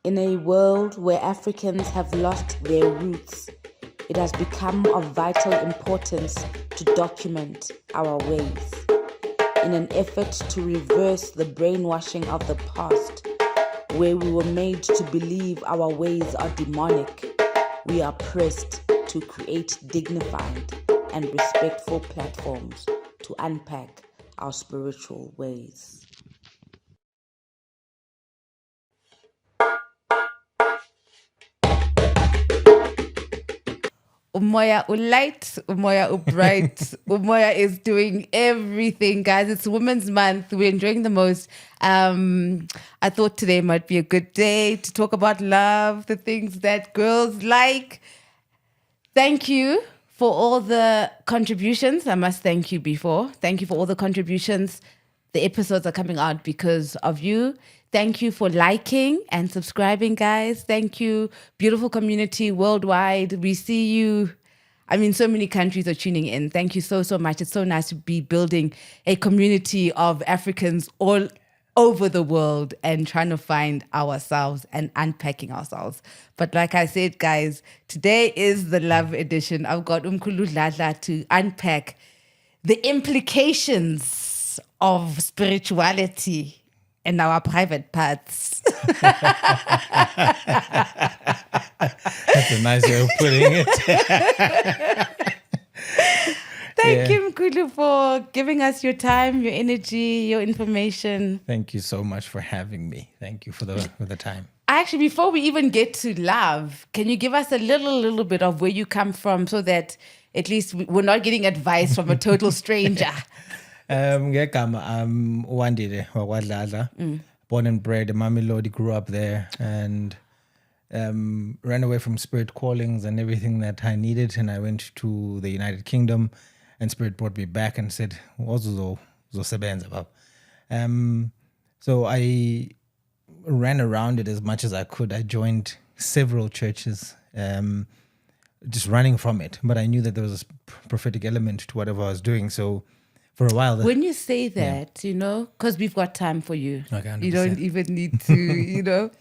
In a world where Africans have lost their roots, it has become of vital importance to document our ways. In an effort to reverse the brainwashing of the past, where we were made to believe our ways are demonic, we are pressed to create dignified and respectful platforms to unpack our spiritual ways. Moya light, Moya bright. Moya is doing everything, guys. It's Women's Month. We're enjoying the most. I thought today might be a good day to talk about love, the things that girls like. Thank you for all the contributions. I must thank you before. Thank you for all the contributions. The episodes are coming out because of you. Thank you for liking and subscribing, guys. Thank you, beautiful community worldwide. We see you. I mean, so many countries are tuning in. Thank you so, so much. It's so nice to be building a community of Africans all over the world and trying to find ourselves and unpacking ourselves. But like I said, guys, today is the love edition. I've got Mkhulu DLADLA to unpack the implications of spirituality in our private parts. That's a nice way of putting it. Thank you, Mkhulu, for giving us your time, your energy, your information. Thank you so much for having me. Thank you for the time. Actually, before we even get to love, can you give us a little bit of where you come from so that at least we're not getting advice from a total stranger? Ngegama Wandile wakwaDladla, born and bred in Mamelodi, grew up there and ran away from spirit callings and everything that I needed, and I went to the United Kingdom, and spirit brought me back and said, "Uzosebenza baba." So I ran around it as much as I could. I joined several churches, just running from it, but I knew that there was a prophetic element to whatever I was doing. So for a while, when you say that, you know, because we've got time for you, okay, you don't even need to, you know,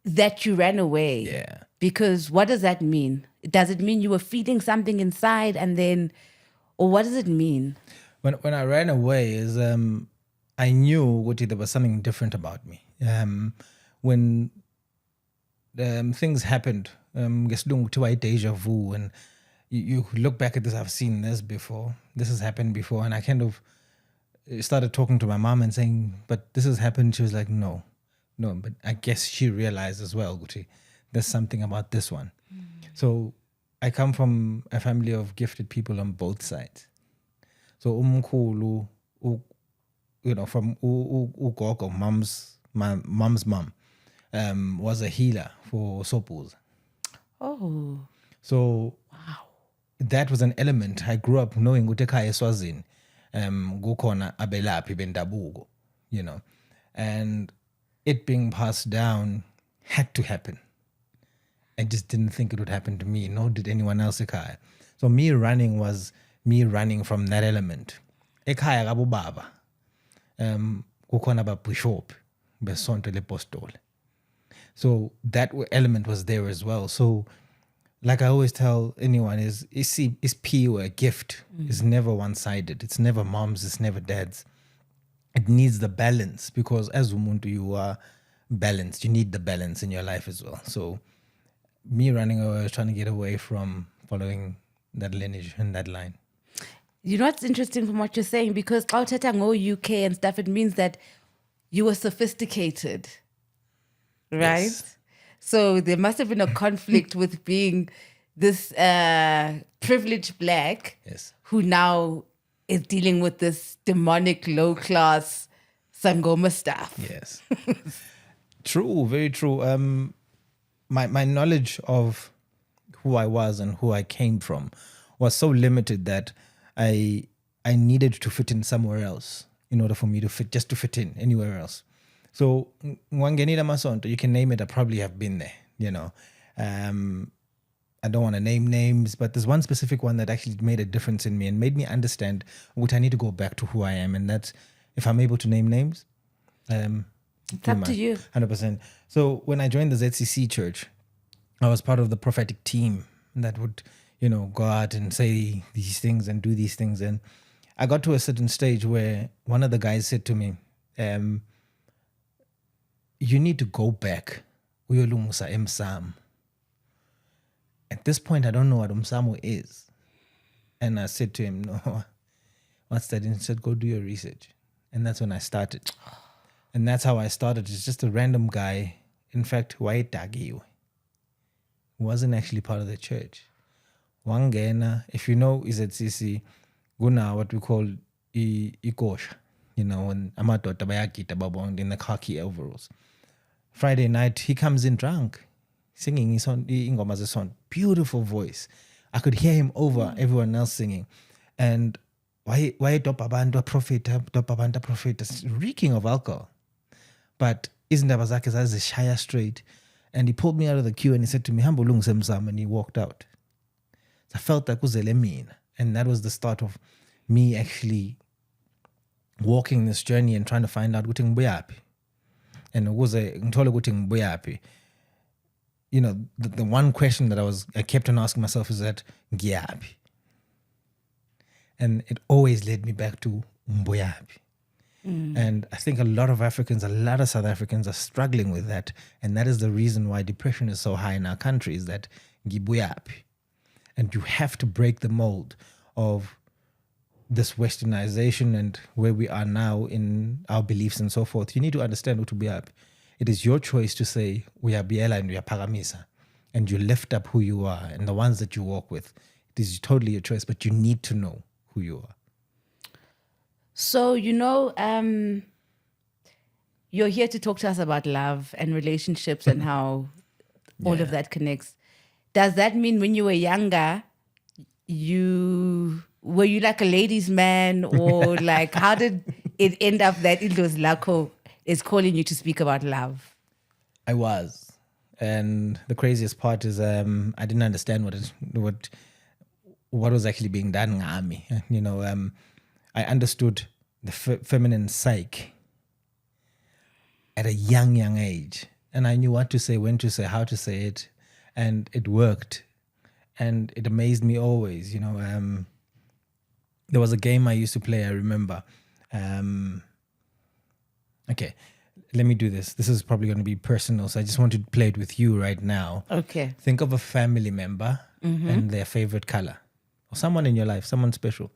that you ran away. Yeah. Because what does that mean? Does it mean you were feeling something inside and then, or what does it mean? When I ran away, is I knew there was something different about me. When things happened, deja vu, and you look back at this, I've seen this before, this has happened before, and I kind of started talking to my mom and saying, but this has happened. She was like, no, but I guess she realized as well, Guti, there's something about this one. So I come from a family of gifted people on both sides. So Mkhulu, from Ugogo, my mom's mom, was a healer for Soulties. Oh. So wow, that was an element. I grew up knowing Utekhaya Swazini, Gukona Abelaphi bendabuko, and it being passed down had to happen. I just didn't think it would happen to me, nor did anyone else ekhaya. So me running was me running from that element. Ekhaya kabo baba, kukhona ababishop besonto lepostole. So that element was there as well. So like I always tell anyone is P or a gift. It's never one-sided. It's never mom's, it's never dad's. It needs the balance, because as umuntu you are balanced. You need the balance in your life as well. So me running away, I was trying to get away from following that lineage and that line. You know what's interesting from what you're saying? Because Kautetango UK and stuff, it means that you were sophisticated, right? Yes. So there must have been a conflict with being this privileged black, yes, who now is dealing with this demonic low-class Sangoma stuff. Yes. True, very true. My knowledge of who I was and who I came from was so limited that I needed to fit in somewhere else in order for me to fit in anywhere else. So Wangenida Masonto, you can name it, I probably have been there, I don't want to name names, but there's one specific one that actually made a difference in me and made me understand what I need to go back to who I am. And that's, if I'm able to name names, It's up to you. 100%. So when I joined the ZCC church, I was part of the prophetic team that would, go out and say these things and do these things. And I got to a certain stage where one of the guys said to me, you need to go back. Uyolungisa emsamo. At this point, I don't know what umsamo is. And I said to him, no, what's that? And he said, go do your research. And that's when I started. And that's how I started. It's just a random guy. In fact, wayetagiwe. Wasn't actually part of the church. Wangena, if you know ZCC, guna what we call ikosha, and amadoda bayagida babonke in the khaki overalls. Friday night, he comes in drunk, singing his own ingoma zesonto. Beautiful voice. I could hear him over everyone else singing. And why dopabanda prophet, reeking of alcohol. But izindaba zakhe zazishaya straight. And he pulled me out of the queue and he said to me, Hambo lungise emsamo, and he walked out. So I felt like uzele mina. And that was the start of me actually walking this journey and trying to find out ukuthi ngibuyaphi. And ukuze ngithole ukuthi ngibuyaphi, the one question that I kept on asking myself is that ngiyaphi. And it always led me back to ngibuyaphi. And I think a lot of South Africans are struggling with that. And that is the reason why depression is so high in our country, is that ngibuyaphi. And you have to break the mold of this westernization and where we are now in our beliefs and so forth. You need to understand utubuyaphi. It is your choice to say uyabiela and uyaphakamisa, and you lift up who you are and the ones that you walk with. It is totally your choice, but you need to know who you are. So, you're here to talk to us about love and relationships and how all of that connects. Does that mean when you were younger, were you like a ladies' man, or like how did it end up that Indo's Lako is calling you to speak about love? I was. And the craziest part is I didn't understand what was actually being done ngami. I understood the feminine psyche at a young age. And I knew what to say, when to say, how to say it. And it worked. And it amazed me always, There was a game I used to play, I remember. Okay, let me do this. This is probably going to be personal, so I just want to play it with you right now. Okay. Think of a family member and their favorite color. Or someone in your life, someone special.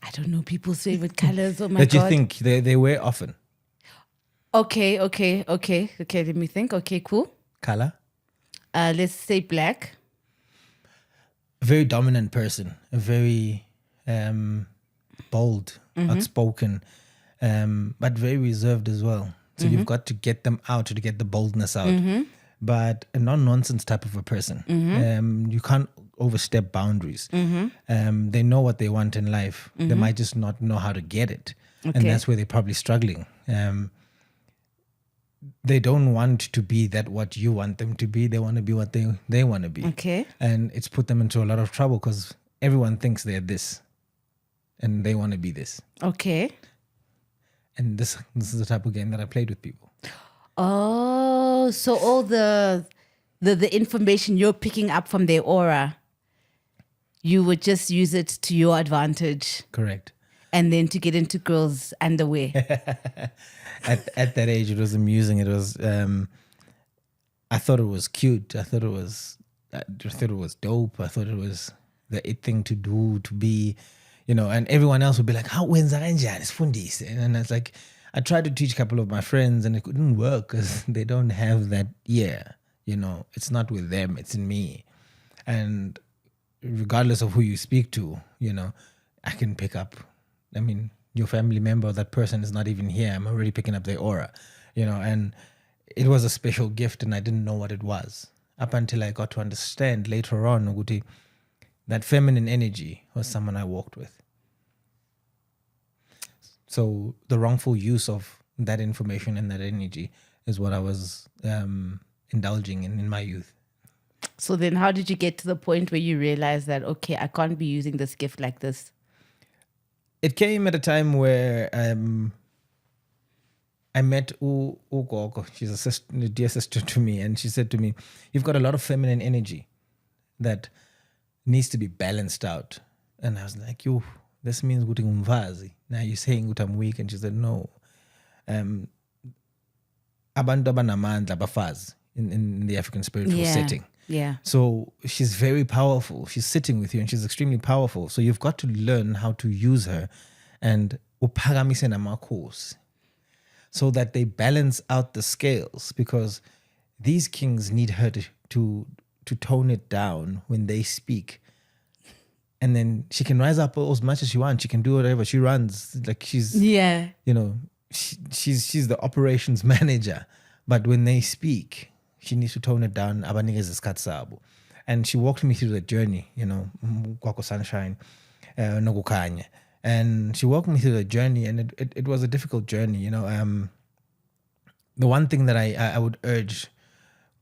I don't know people's favorite colors. Oh my God. That you think they wear often. Okay. Let me think. Okay, cool. Color? Let's say black. A very dominant person. A very bold, outspoken, but very reserved as well. So you've got to get them out to get the boldness out. But a non-nonsense type of a person. You can't overstep boundaries. They know what they want in life. They might just not know how to get it. Okay. And that's where they're probably struggling. They don't want to be what you want them to be. They want to be what they want to be. Okay. And it's put them into a lot of trouble because everyone thinks they're this. And they want to be this. Okay. And this is the type of game that I played with people. Oh, so all the information you're picking up from their aura, you would just use it to your advantage. Correct. And then to get into girls' underwear. At that age, it was amusing. It was, I thought it was cute. I thought it was dope. I thought it was the it thing to do, to be, and everyone else would be like, how wenza kanjani sifundise? And it's like, I tried to teach a couple of my friends and it couldn't work because they don't have that ear. It's not with them, it's in me. And regardless of who you speak to, I can pick up. I mean, your family member, that person is not even here. I'm already picking up their aura, and it was a special gift and I didn't know what it was. Up until I got to understand later on, Uguti, that feminine energy was someone I walked with. So the wrongful use of that information and that energy is what I was indulging in my youth. So then how did you get to the point where you realized that, okay, I can't be using this gift like this? It came at a time where I met Ugogo. She's a dear sister to me, and she said to me, "You've got a lot of feminine energy that needs to be balanced out." And I was like, "Yo, this means ukuthi ngumfazi. Now you're saying that I'm weak." And she said, "No. Abantu abanamandla abafazi in the African spiritual setting." Yeah. So she's very powerful. She's sitting with you and she's extremely powerful. So you've got to learn how to use her and uphakamise namakhosi so that they balance out the scales, because these kings need her to tone it down when they speak. And then she can rise up as much as she wants. She can do whatever. She runs like she's, Yeah. you know, she's the operations manager. But when they speak, she needs to tone it down. Abanikeze isikhathi sabo. And she walked me through the journey, you know, Kwako Sunshine, Nokukhanya. And she walked me through the journey, and it was a difficult journey, you know. The one thing that I would urge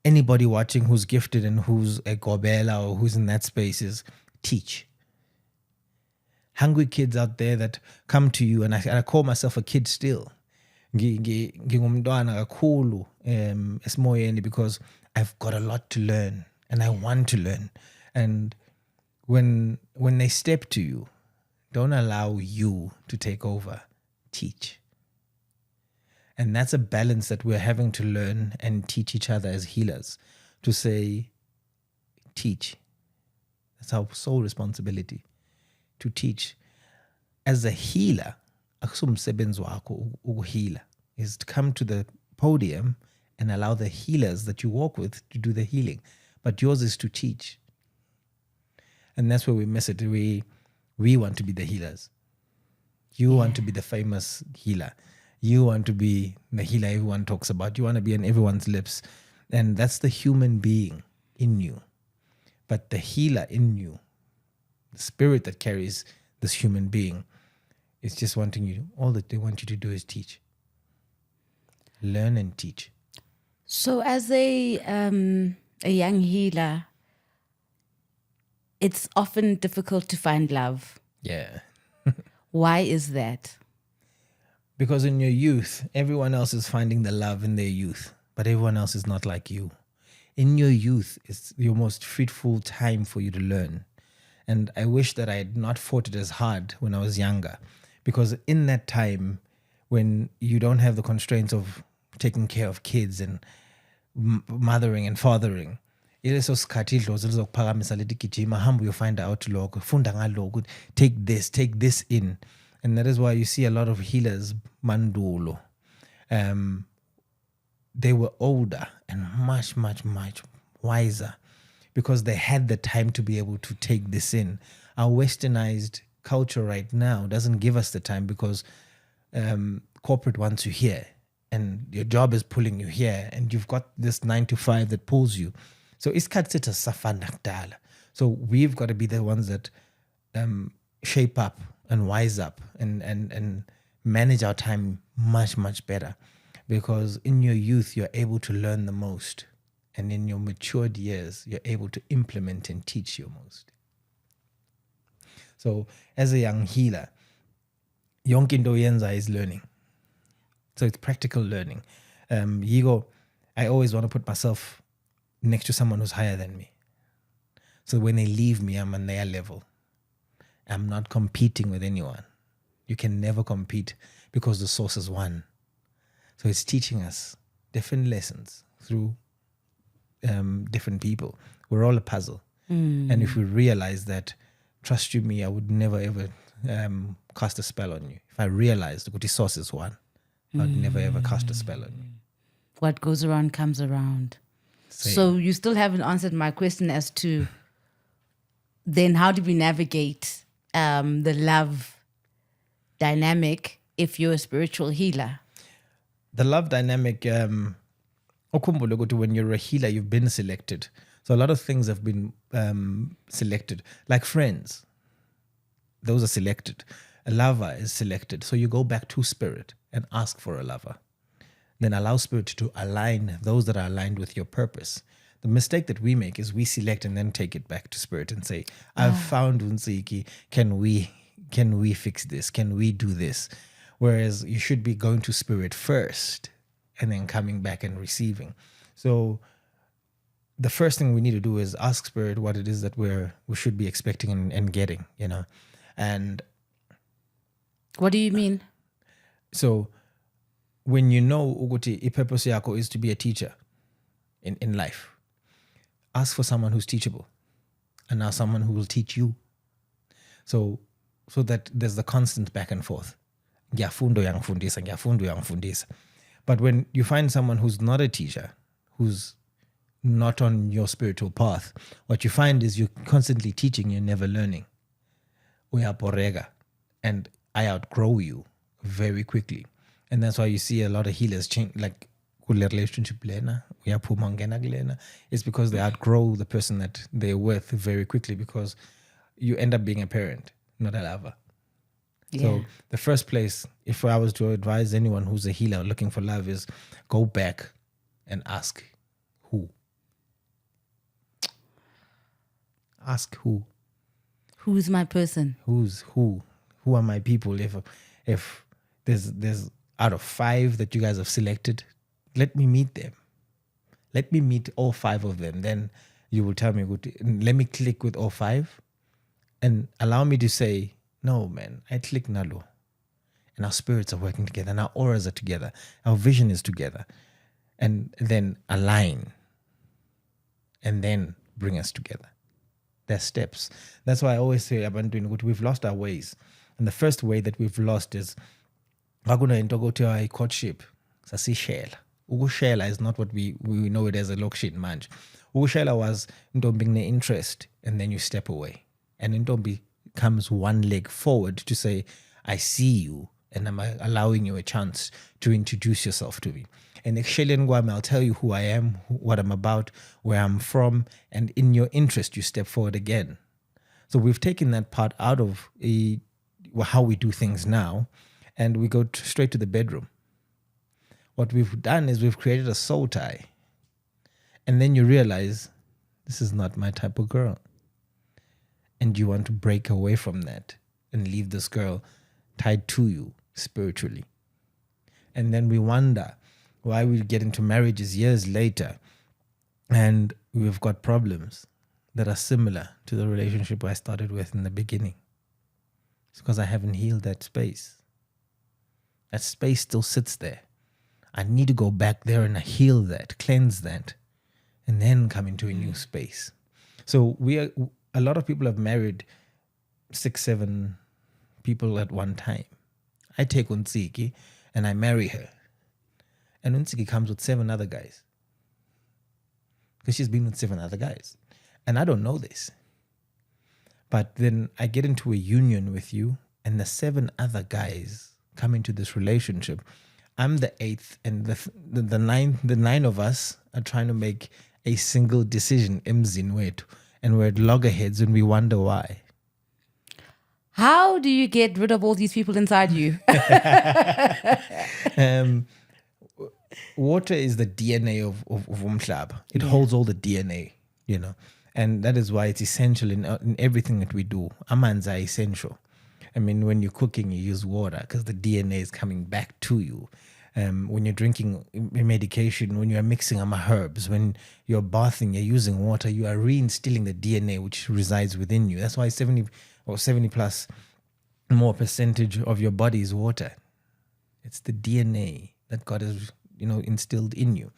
anybody watching who's gifted and who's a Gobela or who's in that space is teach. Hungry kids out there that come to you, and I call myself a kid still. Ngingumntwana kakhulu esimoyeni, because I've got a lot to learn and I want to learn. And when they step to you, don't allow you to take over. Teach. And that's a balance that we're having to learn and teach each other as healers, to say, teach. That's our sole responsibility, to teach. As a healer, akusumsebenzi wakho ukuheala, is to come to the podium and allow the healers that you walk with to do the healing. But yours is to teach. And that's where we miss it. We want to be the healers. You want to be the famous healer. You want to be the healer everyone talks about. You want to be on everyone's lips. And that's the human being in you. But the healer in you, the spirit that carries this human being, is just wanting you, all that they want you to do is teach. Learn and teach. So as a young healer, it's often difficult to find love. Yeah. Why is that? Because in your youth, everyone else is finding the love in their youth, but everyone else is not like you. In your youth, it's your most fruitful time for you to learn. And I wish that I had not fought it as hard when I was younger, because in that time, when you don't have the constraints of taking care of kids and mothering and fathering, ileso sikhathi idlozi lizokuphakamisa lithi gijima, hamba uyofind out lokho, funda ngalokho, take this in. And that is why you see a lot of healers, mandulo, they were older and much, much, much wiser, because they had the time to be able to take this in. Our westernized culture right now doesn't give us the time, because corporate wants you here and your job is pulling you here, and you've got this 9 to 5 that pulls you. So isikhathi sethu safana kudala. So we've got to be the ones that shape up and wise up and manage our time much, much better. Because in your youth, you're able to learn the most. And in your matured years, you're able to implement and teach your most. So as a young healer, yonke into oyenza is learning. So it's practical learning. I always want to put myself next to someone who's higher than me. So when they leave me, I'm on their level. I'm not competing with anyone. You can never compete, because the source is one. So it's teaching us different lessons through different people. We're all a puzzle. And if we realize that, trust you me, I would never ever cast a spell on you. If I realized the source is one, I'd never ever cast a spell on you. What goes around comes around. So you still haven't answered my question as to then how do we navigate the love dynamic if you're a spiritual healer? The love dynamic, ukhumbule ukuthi when you're a healer, you've been selected. So a lot of things have been selected, like friends. Those are selected. A lover is selected. So you go back to spirit and ask for a lover. Then allow spirit to align those that are aligned with your purpose. The mistake that we make is we select and then take it back to spirit and say, I've found Ntsiki. Can we fix this? Can we do this? Whereas you should be going to spirit first and then coming back and receiving. So the first thing we need to do is ask spirit what it is that we should be expecting and getting, And What do you mean? so when you know ukuthi purpose yako is to be a teacher in life, ask for someone who's teachable and now someone who will teach you. So that there's the constant back and forth. Ngiyafunda uyangifundisa. But when you find someone who's not a teacher, who's not on your spiritual path, what you find is you're constantly teaching, you're never learning. Uyaborega. And I outgrow you very quickly. And that's why you see a lot of healers change, like kule relationship lena, uyaphuma ungena kulena. It's because they outgrow the person that they're with very quickly, because you end up being a parent, not a lover. Yeah. So the first place, if I was to advise anyone who's a healer looking for love, is go back and ask who. Ask who. Who's my person? Who's who? Who are my people? If there's out of 5 that you guys have selected, let me meet them. Let me meet all 5 of them. Then you will tell me, let me click with all 5 and allow me to say, no, man, I click nalo. And our spirits are working together and our auras are together. Our vision is together. And then align. And then bring us together. There's steps. That's why I always say, we've lost our ways. And the first way that we've lost is courtship. Ukushela is not what we know it as a lokshit manj. Ukushela was being interest, and then you step away. And Ntombi comes one leg forward to say, I see you, and I'm allowing you a chance to introduce yourself to me. And I'll tell you who I am, what I'm about, where I'm from, and in your interest, you step forward again. So we've taken that part out of how we do things now, and we go straight to the bedroom. What we've done is we've created a soul tie. And then you realize, this is not my type of girl. And you want to break away from that and leave this girl tied to you spiritually. And then we wonder why we get into marriages years later and we've got problems that are similar to the relationship I started with in the beginning. It's because I haven't healed that space. That space still sits there. I need to go back there and heal that, cleanse that, and then come into a new space. So a lot of people have married 6, 7 people at one time. I take Ntsiki and I marry her. And Ntsiki comes with 7 other guys. Because she's been with 7 other guys. And I don't know this. But then I get into a union with you and the 7 other guys come into this relationship. I'm the 8th and the 9 of us are trying to make a single decision, and we're at loggerheads and we wonder why. How do you get rid of all these people inside you? Water is the DNA of Umhlaba. It holds all the DNA, and that is why it's essential in everything that we do. Amanzi are essential. I mean, when you're cooking, you use water because the DNA is coming back to you. When you're drinking medication, when you're mixing herbs, when you're bathing, you're using water, you are reinstilling the DNA which resides within you. That's why 70 plus more percentage of your body is water. It's the DNA that God has, instilled in you.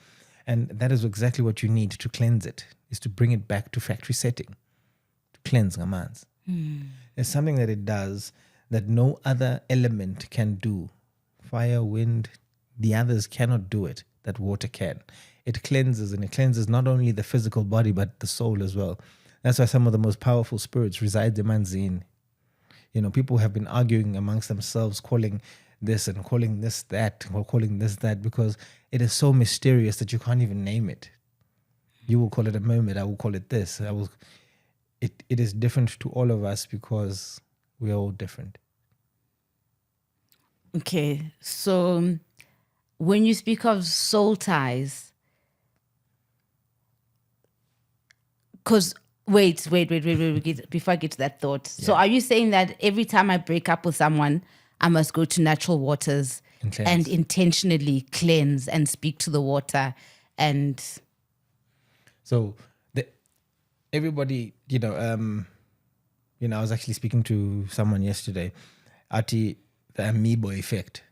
And that is exactly what you need to cleanse it, is to bring it back to factory setting, to cleanse Ngamanzi. There's something that it does that no other element can do. Fire, wind, the others cannot do it, that water can. It cleanses, and it cleanses not only the physical body, but the soul as well. That's why some of the most powerful spirits reside in Manzini. People have been arguing amongst themselves, calling this and calling this that, or calling this that, because it is so mysterious that you can't even name it. You will call it a mermaid, I will call it this. It is different to all of us because we are all different. Okay, so when you speak of soul ties, because wait, before I get to that thought. Yeah. So are you saying that every time I break up with someone, I must go to natural waters And cleanse. and intentionally cleanse and speak to the water. And So everybody, I was actually speaking to someone yesterday, the amoeba effect.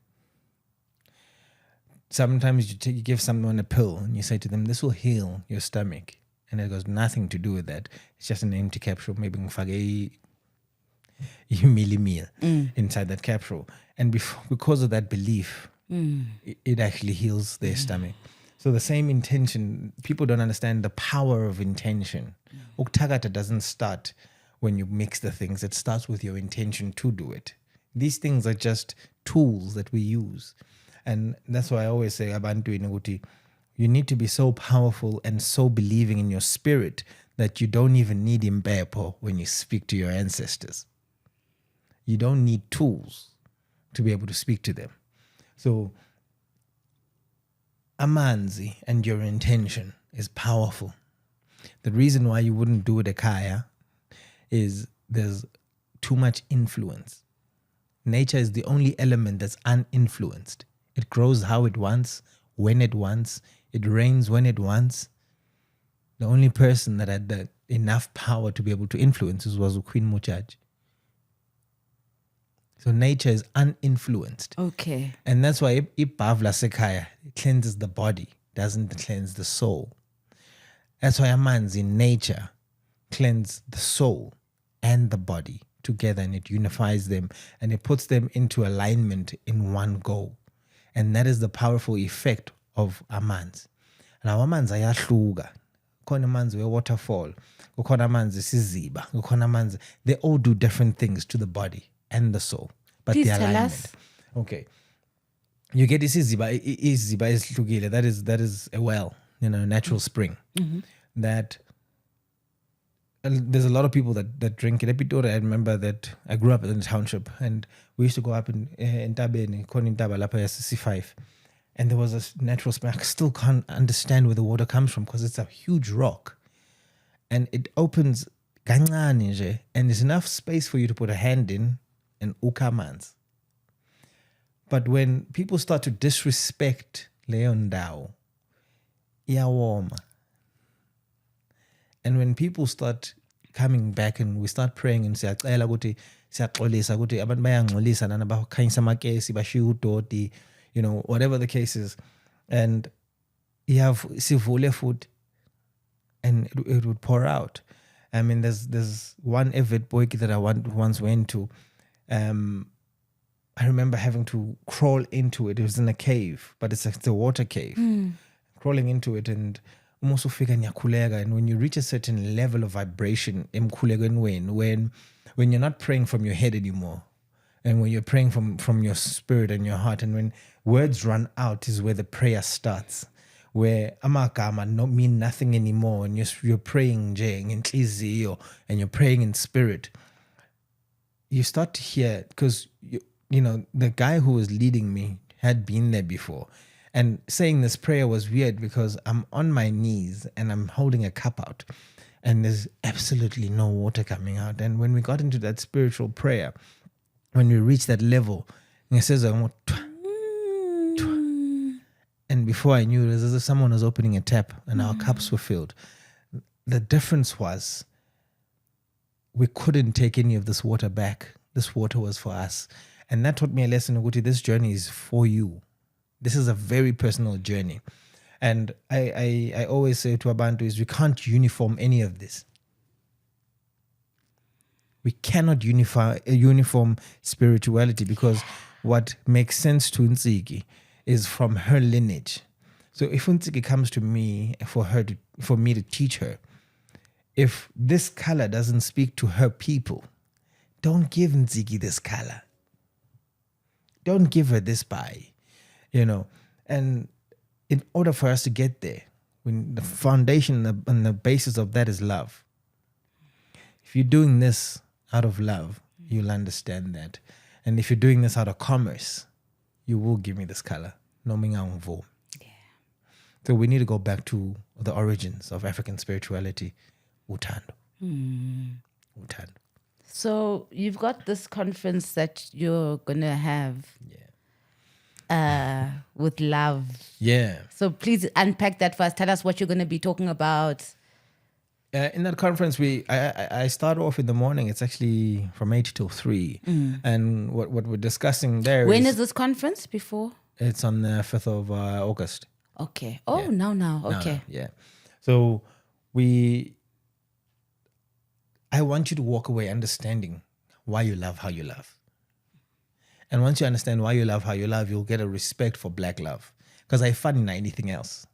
Sometimes you give someone a pill and you say to them, this will heal your stomach. And it has nothing to do with that. It's just an empty capsule. Maybe meal inside that capsule. And because of that belief, it actually heals their stomach. So the same intention, people don't understand the power of intention. Uktagata doesn't start when you mix the things. It starts with your intention to do it. These things are just tools that we use. And that's why I always say, Abantu Inuguti, you need to be so powerful and so believing in your spirit that you don't even need impepo when you speak to your ancestors. You don't need tools to be able to speak to them. So amanzi and your intention is powerful. The reason why you wouldn't do it ekaya is there's too much influence. Nature is the only element that's uninfluenced. It grows how it wants, when it wants. It rains when it wants. The only person that had enough power to be able to influence was Queen Muchachi. So nature is uninfluenced. okay. And that's why Ipavla Sekaya cleanses the body, doesn't cleanse the soul. That's why Amanzi in nature cleanse the soul and the body together, and it unifies them and it puts them into alignment in one go. And that is the powerful effect of amanzi. Now amanzi ayahluka. Kukhona amanzi we-waterfall, kukhona amanzi siziba, kukhona amanzi. They all do different things to the body and the soul. But Please the tell alignment. us. Okay. You get isiziba is hlukile. That is a well, a natural spring. That there's a lot of people that drink it. Epitori, I remember that I grew up in the township and we used to go up in Tabeni, Konintaba Lapa C5. And there was a natural spring. I still can't understand where the water comes from because it's a huge rock. And it opens kancane nje, and there's enough space for you to put a hand in and ukamans. But when people start to disrespect leyo ndawo, iyawoma. And when people start coming back and we start praying and siyacela ukuthi siyaxolisa ukuthi abantu bayangxolisa nana bakhanyisa amakesi bashiya udoti, whatever the case is, and you have sivule food and it would pour out. I mean, there's one avid boy that I once went to. I remember having to crawl into it. It was in a cave, but it's a water cave. Crawling into it and almost figure nyakulega. And when you reach a certain level of vibration, when you're not praying from your head anymore, and when you're praying from your spirit and your heart, and when words run out is where the prayer starts, where amagama not mean nothing anymore, and you're praying and you're praying in spirit. You start to hear, because the guy who was leading me had been there before, and saying this prayer was weird because I'm on my knees and I'm holding a cup out, and there's absolutely no water coming out. And when we got into that spiritual prayer, when we reached that level, it says, and before I knew it, it was as if someone was opening a tap and our cups were filled. The difference was we couldn't take any of this water back. This water was for us. And that taught me a lesson, Uguti, this journey is for you. This is a very personal journey. And I always say to Abantu is we can't uniform any of this. We cannot uniform spirituality, because what makes sense to Ntsiki is from her lineage. So if Ntsiki comes to me for me to teach her, if this color doesn't speak to her people, don't give Ntsiki this color. Don't give her this pie, And in order for us to get there, when the foundation and the basis of that is love. If you're doing this out of love, you'll understand that. And if you're doing this out of commerce, you will give me this color. No minga. Yeah. So we need to go back to the origins of African spirituality. Utando. Utando. So you've got this conference that you're gonna have with love. Yeah. So please unpack that for us. Tell us what you're gonna be talking about. In that conference, I start off in the morning. It's actually from 8 till 3. And what we're discussing there When is this conference before? It's on the 5th of August. Okay. Oh, now. Okay. Yeah. So I want you to walk away understanding why you love how you love. And once you understand why you love how you love, you'll get a respect for black love. Because I find anything else.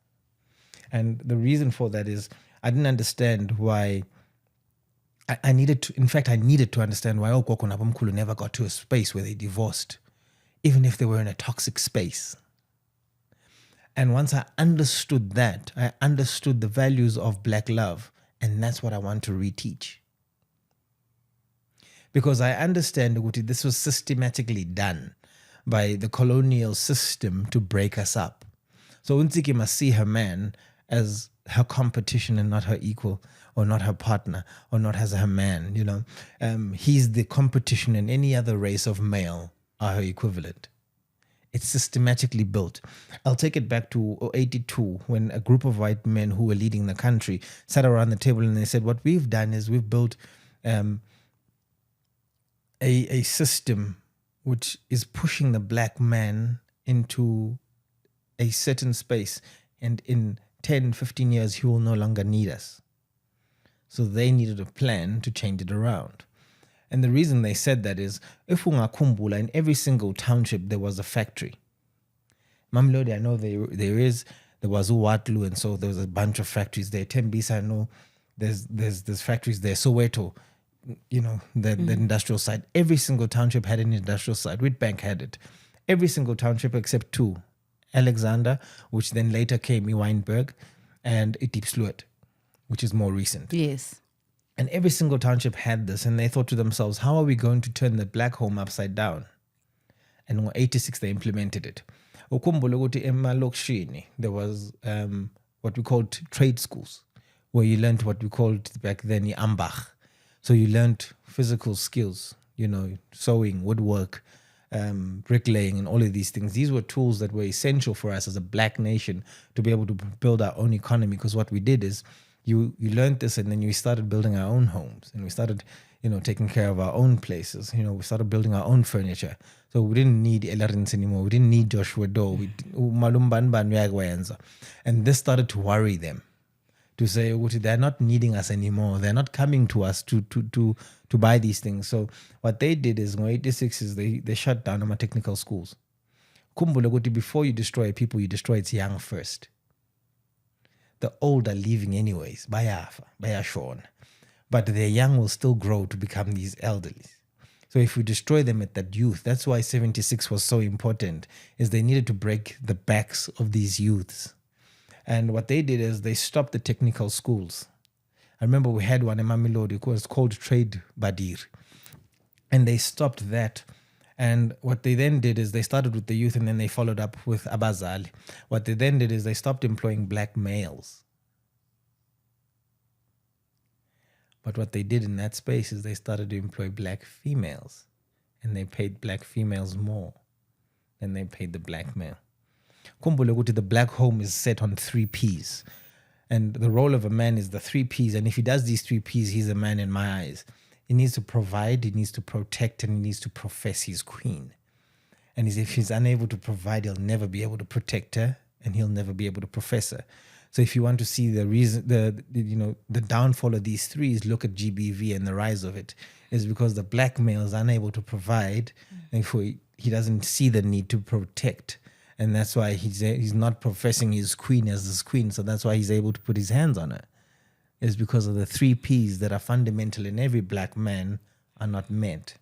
And the reason for that is I didn't understand why I needed to understand why Okoko and Mkhulu never got to a space where they divorced, even if they were in a toxic space. And once I understood that, I understood the values of black love, and that's what I want to reteach. Because I understand that this was systematically done by the colonial system to break us up. So Ntsiki must see her man as her competition and not her equal, or not her partner, or not as her man, He's the competition, and any other race of male are her equivalent. It's systematically built. I'll take it back to 82, when a group of white men who were leading the country sat around the table and they said, what we've done is we've built a system which is pushing the black man into a certain space, and in 10, 15 years, he will no longer need us. So they needed a plan to change it around. And the reason they said that is, if ungakumbula, in every single township, there was a factory. Mamlodi, I know there was Uwatlu, and so there was a bunch of factories there. Tembisa, I know there's factories there. Soweto, the industrial site. Every single township had an industrial site. Witbank had it. Every single township except 2. Alexander, which then later came Weinberg, and Diepsloot, which is more recent. Yes. And every single township had this, and they thought to themselves, how are we going to turn the black home upside down? And in 86, they implemented it. There was what we called trade schools, where you learned what we called back then the ambach. So you learned physical skills, sewing, woodwork, bricklaying, and all of these things. These were tools that were essential for us as a black nation to be able to build our own economy. Because what we did is you learned this, and then we started building our own homes, and we started taking care of our own places. We started building our own furniture. So we didn't need Elarins anymore. We didn't need Joshua Doe. And this started to worry them, to say, they're not needing us anymore. They're not coming to us to buy these things. So what they did is, in 86 is they shut down our technical schools. Before you destroy people, you destroy its young first. The old are leaving anyways, bayashon. But their young will still grow to become these elderly. So if we destroy them at that youth, that's why 76 was so important, is they needed to break the backs of these youths. And what they did is they stopped the technical schools. I remember we had one in Mamelodi, it was called Trade Badir. And they stopped that. And what they then did is they started with the youth, and then they followed up with Abazali. What they then did is they stopped employing black males. But what they did in that space is they started to employ black females. And they paid black females more than they paid the black male. The black home is set on 3 P's. And the role of a man is the 3 P's. And if he does these 3 P's, he's a man in my eyes. He needs to provide, he needs to protect, and he needs to profess his queen. And if he's unable to provide, he'll never be able to protect her, and he'll never be able to profess her. So if you want to see the reason, the downfall of these 3s, look at GBV and the rise of it, is because the black male is unable to provide, and he doesn't see the need to protect. And that's why he's not professing his queen as his queen. So that's why he's able to put his hands on her. It's because of the 3 P's that are fundamental in every black man are not met.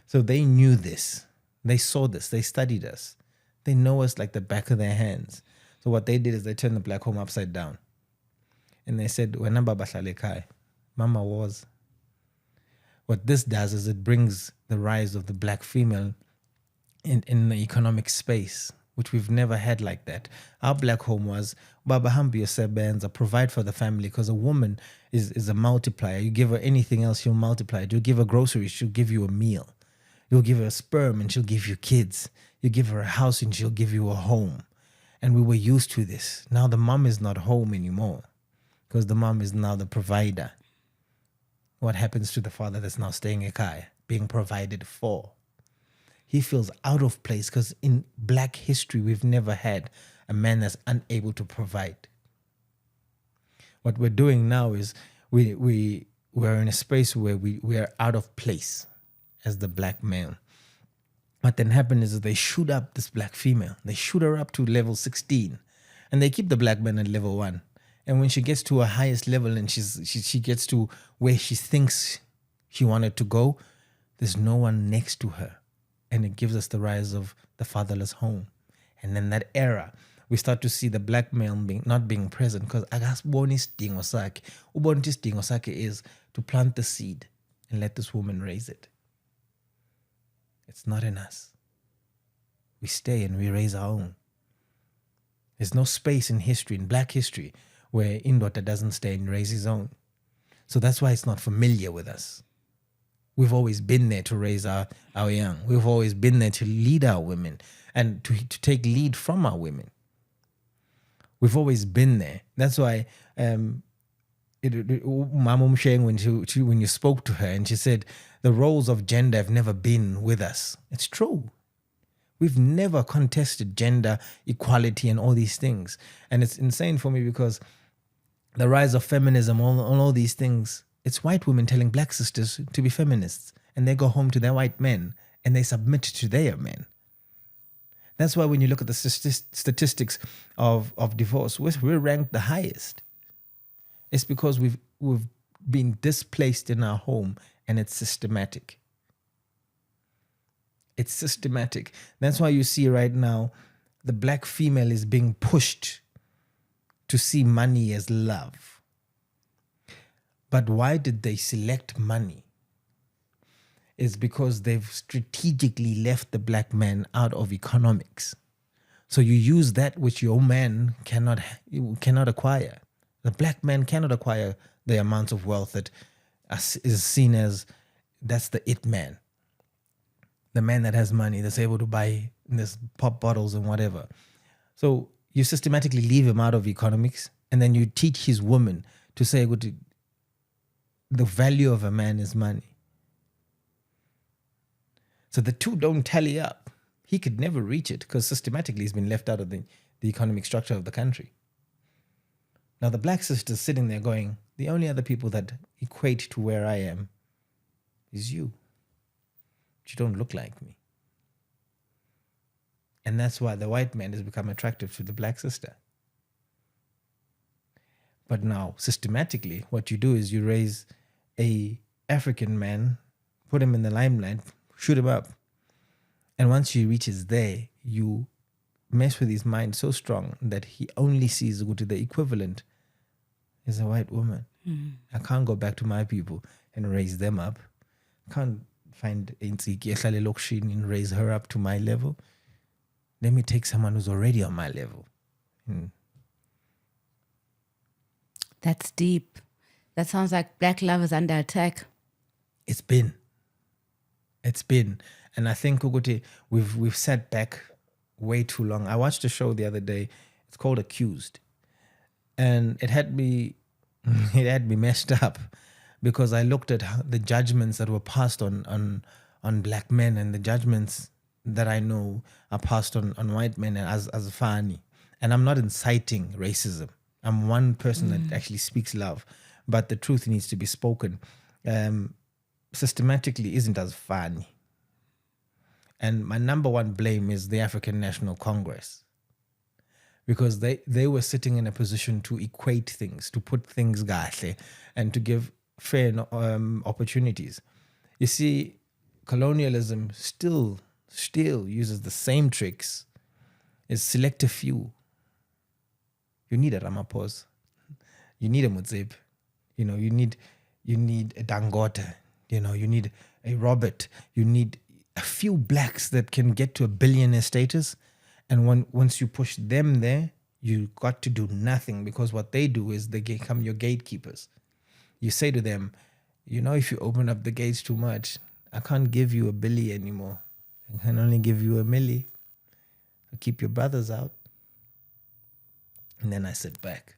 So they knew this. They saw this. They studied us. They know us like the back of their hands. So what they did is they turned the black home upside down. And they said, Mama was. What this does is it brings the rise of the black female in the economic space. which we've never had like that. Our black home was Baba Hambi Yosebenza, provide for the family, because a woman is a multiplier. You give her anything else, she'll multiply it. You give her groceries, she'll give you a meal. You'll give her a sperm and she'll give you kids. You give her a house and she'll give you a home. And we were used to this. Now the mom is not home anymore because the mom is now the provider. What happens to the father that's now staying at Kaya, being provided for? He feels out of place because in black history, we've never had a man that's unable to provide. What we're doing now is we're in a space where we are out of place as the black male. What then happens is they shoot up this black female. They shoot her up to level 16 and they keep the black man at level 1. And when she gets to her highest level and she gets to where she thinks she wanted to go, there's no one next to her. And it gives us the rise of the fatherless home. And then that era, we start to see the black male not being present because akasibona isidingo sakhe. Ubona ukuthi isidingo sakhe is to plant the seed and let this woman raise it. It's not in us. We stay and we raise our own. There's no space in history, in black history, where Indota doesn't stay and raise his own. So that's why it's not familiar with us. We've always been there to raise our young. We've always been there to lead our women and to take lead from our women. We've always been there. That's why Mama Msheng, when you spoke to her and she said, the roles of gender have never been with us. It's true. We've never contested gender equality and all these things. And it's insane for me because the rise of feminism, all these things, it's white women telling black sisters to be feminists. And they go home to their white men and they submit to their men. That's why when you look at the statistics of divorce, we're ranked the highest. It's because we've been displaced in our home and it's systematic. It's systematic. That's why you see right now the black female is being pushed to see money as love. But why did they select money? It's because they've strategically left the black man out of economics. So you use that which your man cannot acquire. The black man cannot acquire the amounts of wealth that is seen as that's the it man. The man that has money, that's able to buy this pop bottles and whatever. So you systematically leave him out of economics and then you teach his woman to say the value of a man is money. So the two don't tally up. He could never reach it because systematically he's been left out of the economic structure of the country. Now the black sister's sitting there going, the only other people that equate to where I am is you. You don't look like me. And that's why the white man has become attractive to the black sister. But now, systematically, what you do is you raise a African man, put him in the limelight, shoot him up. And once he reaches there, you mess with his mind so strong that he only sees the equivalent is a white woman. I can't go back to my people and raise them up. I can't find Ntsiki and raise her up to my level. Let me take someone who's already on my level. That's deep. That sounds like black love is under attack. It's been. And I think we've sat back way too long. I watched a show the other day. It's called Accused. And it had me messed up because I looked at the judgments that were passed on black men and the judgments that I know are passed on white men as fani. And I'm not inciting racism. I'm one person that actually speaks love. But the truth needs to be spoken. Systematically isn't as funny. And my number one blame is the African National Congress. Because they were sitting in a position to equate things, to put things gahle, and to give fair opportunities. You see, colonialism still uses the same tricks. It's select a few. You need a Ramaphosa. You need a Mutsepe. You need a Dangote. You need a Robert. You need a few blacks that can get to a billionaire status, And once you push them there, you got to do nothing, because what they do is they become your gatekeepers. You say to them, if you open up the gates too much, I can't give you $1 billion anymore. I can only give you $1 million. I'll keep your brothers out. And then I sit back.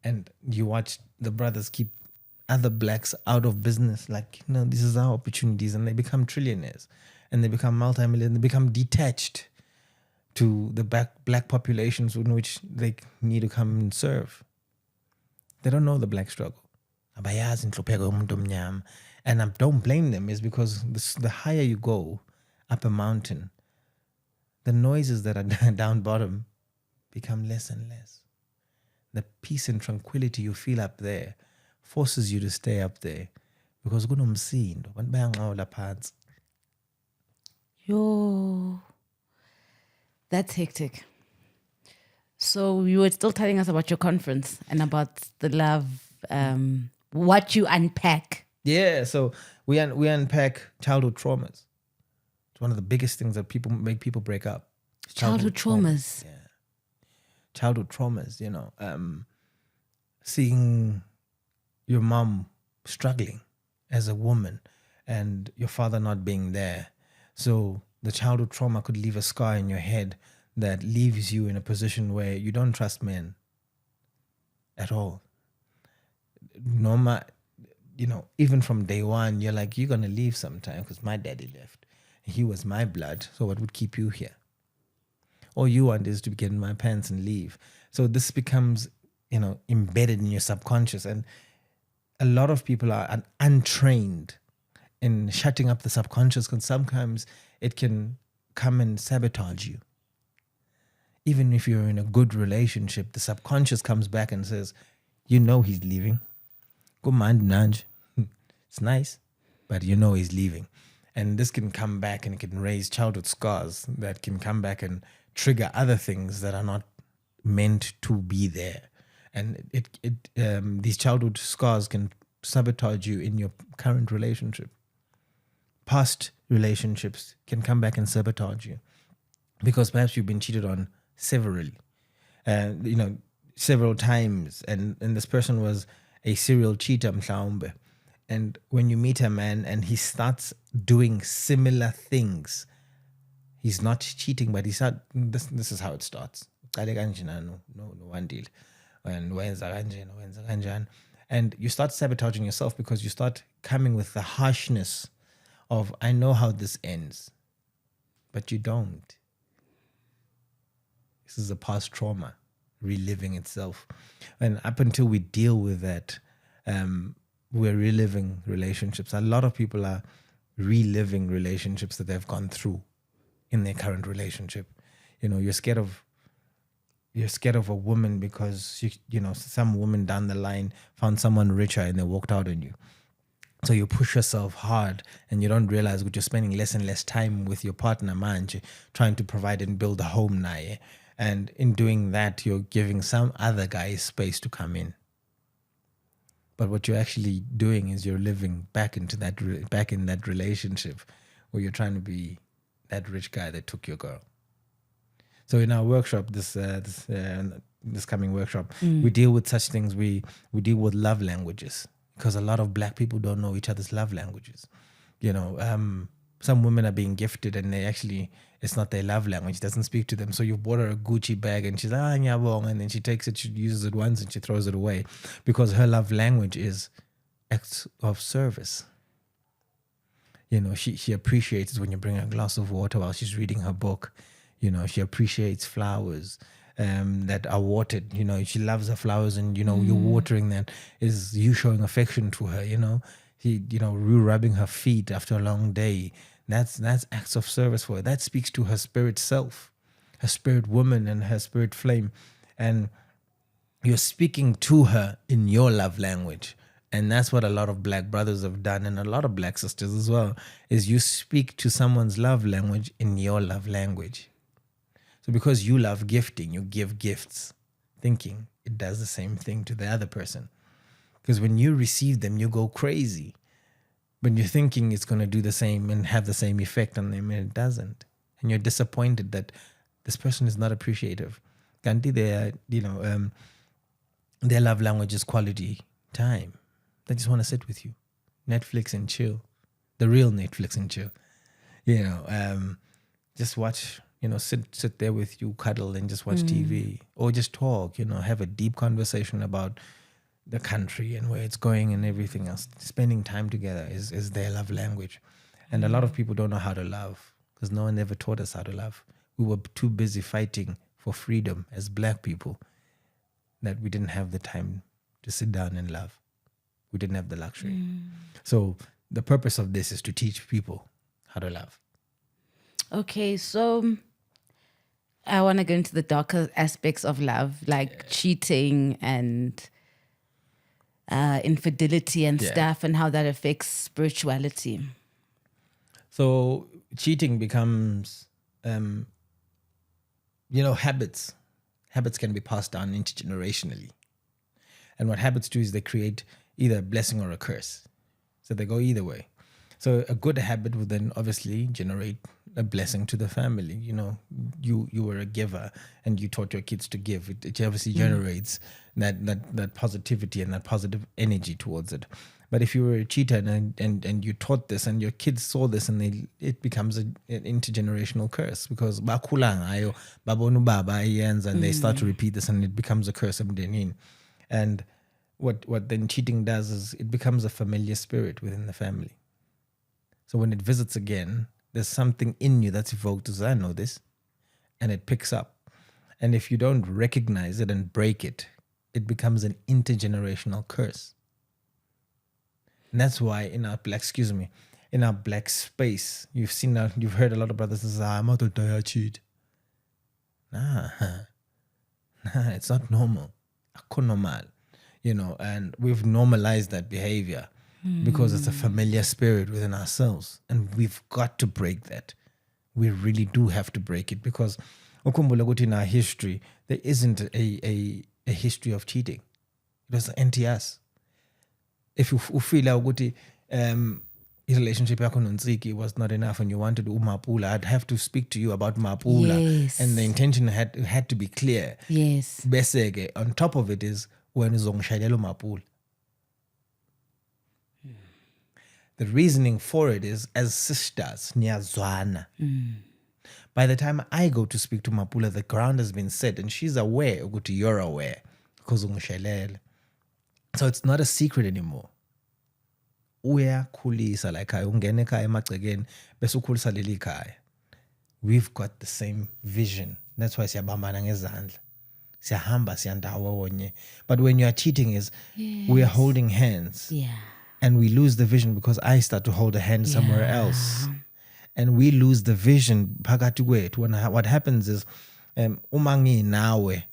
And you watch the brothers keep other blacks out of business. Like, this is our opportunities. And they become trillionaires. And they become multi-millionaires. They become detached to the black populations in which they need to come and serve. They don't know the black struggle. And I don't blame them. It's because the higher you go up a mountain, the noises that are down bottom become less and less. The peace and tranquility you feel up there forces you to stay up there, because kunomsindo abantu bayanqola phansi. Yo, that's hectic. So you were still telling us about your conference and about the love, what you unpack. Yeah, so we unpack childhood traumas. It's one of the biggest things that make people break up. Childhood traumas. Yeah. Childhood traumas, seeing your mom struggling as a woman and your father not being there. So the childhood trauma could leave a scar in your head that leaves you in a position where you don't trust men at all. Even from day one, you're like, you're going to leave sometime because my daddy left. He was my blood, so what would keep you here? All you want is to get in my pants and leave. So this becomes, embedded in your subconscious. And a lot of people are untrained in shutting up the subconscious, because sometimes it can come and sabotage you. Even if you're in a good relationship, the subconscious comes back and says, he's leaving. Go mind Nanj. It's nice, but he's leaving. And this can come back and it can raise childhood scars that can come back and trigger other things that are not meant to be there. And these childhood scars can sabotage you in your current relationship. Past relationships can come back and sabotage you, because perhaps you've been cheated on several times, and this person was a serial cheater, mhlawumbe. And when you meet a man and he starts doing similar things, he's not cheating, but this is how it starts. No one deal. And you start sabotaging yourself, because you start coming with the harshness of, I know how this ends, but you don't. This is a past trauma reliving itself. And up until we deal with that, we're reliving relationships. A lot of people are reliving relationships that they've gone through in their current relationship. You're scared of a woman because some woman down the line found someone richer and they walked out on you. So you push yourself hard, and you don't realize that you're spending less and less time with your partner, manje, trying to provide and build a home naye. And in doing that, you're giving some other guy space to come in. But what you're actually doing is you're living back in that relationship where you're trying to be that rich guy that took your girl. So in our workshop, this coming workshop, we deal with such things. We deal with love languages, because a lot of black people don't know each other's love languages. Some women are being gifted and it's not their love language, it doesn't speak to them. So you bought her a Gucci bag and she's like, nyabong, and then she takes it, she uses it once and she throws it away, because her love language is acts of service. She appreciates it when you bring her a glass of water while she's reading her book. She appreciates flowers that are watered. She loves her flowers, and you're watering them is you showing affection to her. You rubbing her feet after a long day. That's acts of service for her. That speaks to her spirit self, her spirit woman, and her spirit flame, and you're speaking to her in your love language. And that's what a lot of black brothers have done, and a lot of black sisters as well, is you speak to someone's love language in your love language. So because you love gifting, you give gifts, thinking it does the same thing to the other person. Because when you receive them, you go crazy. But you're thinking it's going to do the same and have the same effect on them, and it doesn't. And you're disappointed that this person is not appreciative. Kanti their their love language is quality time. They just want to sit with you, Netflix and chill, the real Netflix and chill. Just watch. Sit there with you, cuddle, and just watch TV, or just talk. Have a deep conversation about the country and where it's going and everything else. Spending time together is their love language, and a lot of people don't know how to love because no one ever taught us how to love. We were too busy fighting for freedom as Black people that we didn't have the time to sit down and love. We didn't have the luxury. So the purpose of this is to teach people how to love. Okay, so I want to go into the darker aspects of love, like cheating and infidelity and stuff, and how that affects spirituality. So cheating becomes, habits. Habits can be passed down intergenerationally. And what habits do is they create either a blessing or a curse. So they go either way. So a good habit would then obviously generate a blessing to the family. You were a giver and you taught your kids to give. It obviously generates that positivity and that positive energy towards it. But if you were a cheater and you taught this and your kids saw this, and it becomes an intergenerational curse, because bakhula babona ubaba ayenza, and they start to repeat this, and it becomes a curse emdenini. And what then cheating does is it becomes a familiar spirit within the family. So when it visits again, there's something in you that's evoked as, I know this, and it picks up. And if you don't recognize it and break it, it becomes an intergenerational curse. And that's why in our black space, you've heard a lot of brothers say, I'm not a cheat. Nah, it's not normal. Normal, and we've normalized that behavior because it's a familiar spirit within ourselves, and we've got to break that. We really do have to break it, because in our history there isn't a history of cheating. It was anti-us. If you feel like relationship yakho Ntsiki was not enough and you wanted umapula, I'd have to speak to you about mapula. Yes. And the intention had to be clear. Yes. Bese on top of it is when uzongishayela umapula. The reasoning for it is, as sisters, niyazwana. By the time I go to speak to mapula, the ground has been set and she's aware ukuthi you're aware because ungishayela. So it's not a secret anymore. Uyakhulisa la ekhaya, ungena ekhaya emagcekeni bese ukhulisa leli khaya. We've got the same vision. That's why siyabambana ngezandla. Siyahamba siyandawonye. But when you are cheating is we are holding hands. Yeah. And we lose the vision because I start to hold a hand somewhere else. And we lose the vision phakathi kwethu. What happens is umangi nawe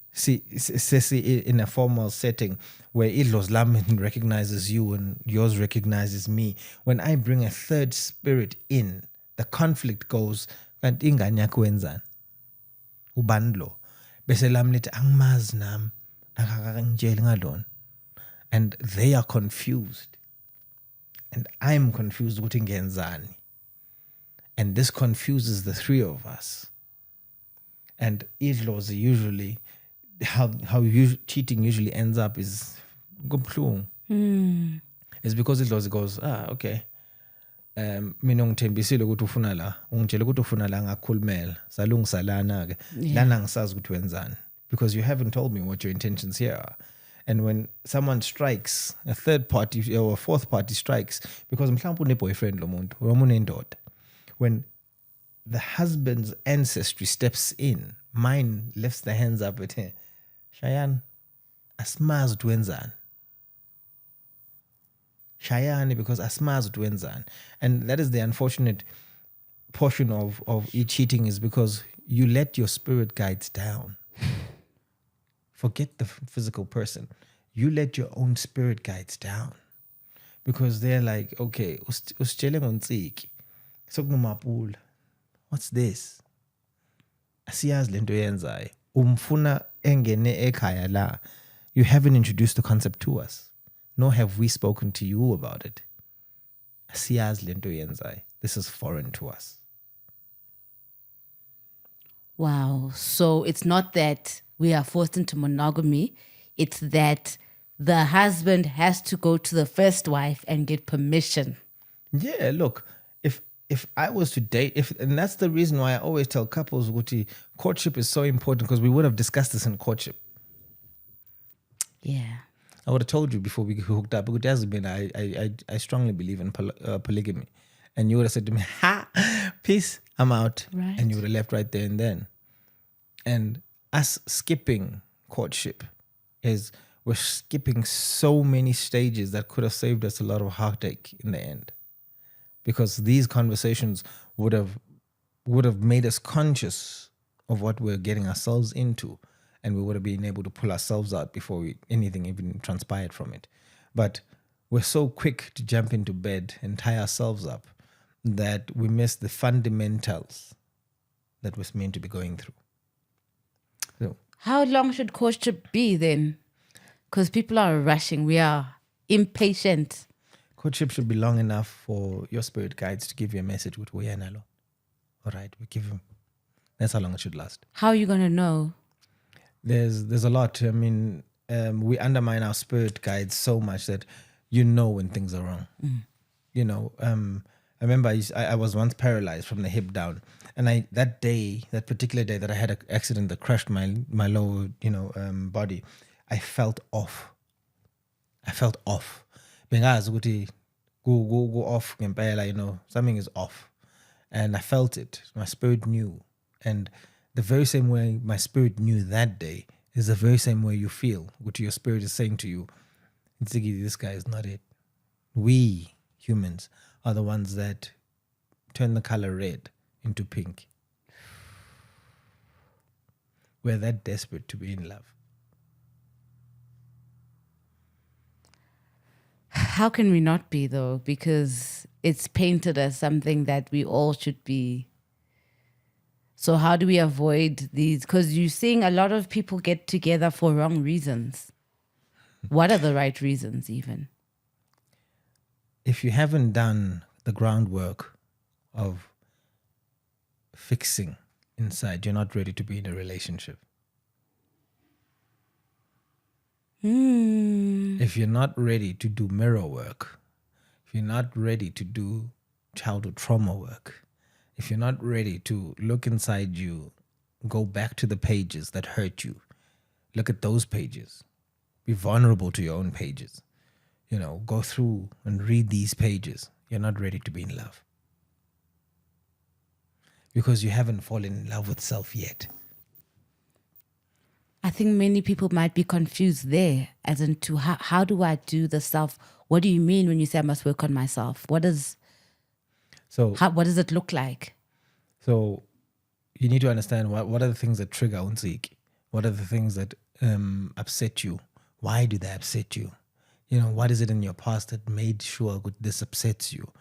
in a formal setting where idlozi lami recognizes you and yours recognizes me. When I bring a third spirit in, the conflict goes, kanti ingane yakho wenzani? Ubani lo? Bese lami lithi angimazi nami, akangitsheli ngalona. And they are confused. And I'm confused ukuthi ngenzani. And this confuses the three of us. And idlozi usually, how cheating usually ends up is kubuhlungu. It's because idlozi goes, okay. Mina ngithembisile ukuthi ufuna la, ungitshela ukuthi ufuna la ngakhulumela, salungisa lana ke. Lana ngisazi ukuthi wenzani, because you haven't told me what your intentions here are. And when someone strikes, a third party or a fourth party strikes, because mhlawumbe une-boyfriend lo muntu, or unendoda, when the husband's ancestry steps in, mine lifts the hands up at him. Shayan, asimazi ukuthi wenzani. Shayani, because asimazi ukuthi wenzani. And that is the unfortunate portion of cheating, is because you let your spirit guides down. Forget the physical person. You let your own spirit guides down. Because they're like, okay, usitshele ngoNtsiki. Sokunomapula. What's this? Asiyazi lento yenzayo. Umfuna engene ekhaya la. You haven't introduced the concept to us. Nor have we spoken to you about it. Asiyazi lento yenzayo. This is foreign to us. Wow. So it's not that we are forced into monogamy, it's that the husband has to go to the first wife and get permission. Yeah, look, if I was to date, and that's the reason why I always tell couples, Guti, courtship is so important because we would have discussed this in courtship. Yeah. I would have told you before we hooked up. It has been, I strongly believe in polygamy. And you would have said to me, ha, peace, I'm out. Right. And you would have left right there and then. And us skipping courtship is we're skipping so many stages that could have saved us a lot of heartache in the end. Because these conversations would have made us conscious of what we're getting ourselves into, and we would have been able to pull ourselves out before anything even transpired from it. But we're so quick to jump into bed and tie ourselves up that we miss the fundamentals that we're meant to be going through. So, How long should courtship be then? Because people are rushing. We are impatient. courtship should be long enough for your spirit guides to give you a message with Woyanalo. All right, we give him. That's how long it should last. How are you going to know? There's a lot. I mean, we undermine our spirit guides so much that you know when things are wrong. You know, I remember I was once paralyzed from the hip down, and that particular day that I had an accident that crushed my lower body, I felt off. Bengazi ukuthi go off ngempela, something is off, and I felt it. My spirit knew, and the very same way my spirit knew that day is the very same way you feel. What your spirit is saying to you, Ntsiki, this guy is not it. We humans are the ones that turn the color red into pink. We're that desperate to be in love. How can we not be though? Because it's painted as something that we all should be. So how do we avoid these? Because you're seeing a lot of people get together for wrong reasons. What are the right reasons even? If you haven't done the groundwork of fixing inside, you're not ready to be in a relationship. If you're not ready to do mirror work, if you're not ready to do childhood trauma work, if you're not ready to look inside you, go back to the pages that hurt you, look at those pages, be vulnerable to your own pages, go through and read these pages, you're not ready to be in love. Because you haven't fallen in love with self yet. I think many people might be confused there as into how do I do the self? What do you mean when you say I must work on myself? What does it look like? So you need to understand what are the things that trigger Ntsiki? What are the things that upset you? Why do they upset you? What is it in your past that made sure this upsets you?